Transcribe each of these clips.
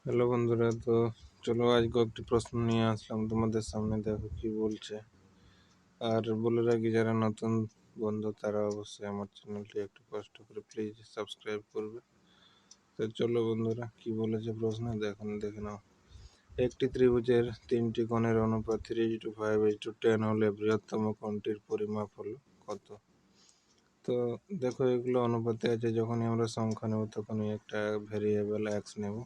Hello বন্ধুরা, তো চলো আজ কয়েকটি প্রশ্ন নিয়ে আসলাম তোমাদের সামনে, দেখো কি বলছে। আর বলে রাখি, যারা নতুন বন্ধু তারা অবশ্যই আমার চ্যানেলটি একটু কষ্ট করে প্লিজ সাবস্ক্রাইব করবে। তো চলো বন্ধুরা, কি বলেছে প্রশ্ন দেখে নাও। একটি ত্রিভুজের তিনটি কোণের অনুপাত 3:5:10 হলে বৃহত্তম কোণটির পরিমাপ হলো কত? তো দেখো, এগুলো অনুপাতে আছে। যখনই আমরা সংখ্যা নেব তখনই একটা ভেরিয়েবল এক্স নেব।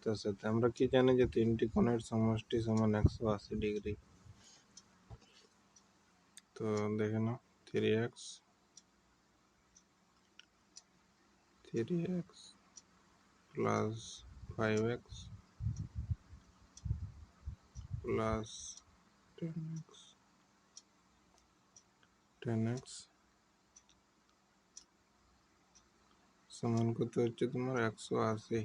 তার সাথে আমরা কি জানি যে তিনটি কোণের সমষ্টি সমান 180 ডিগ্রি। তো দেখে নাও, 3x plus 5x plus 10x সমান কত হচ্ছে তোমার 180।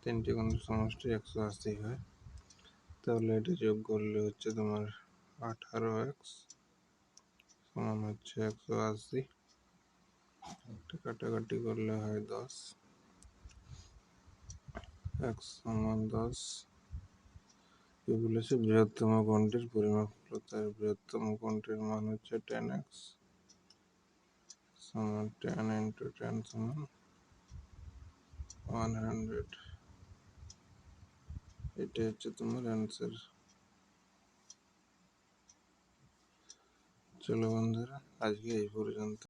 তিনটি কোণের সমষ্টি 180 হয়, তাহলে এটা যোগ করলে হচ্ছে তোমার 18x সমান হচ্ছে 180। কাটাকাটি করলে হয় 10, x সমান 10। কি বলেছে? বৃহত্তম কোণটির পরিমাপ হলো, তার বৃহত্তম কোণটির মান হচ্ছে 10x সমান 10 into 10 সমান 100। এটা হচ্ছে তোমার অ্যান্সার। চলো বন্ধুরা, আজকে এই পর্যন্ত।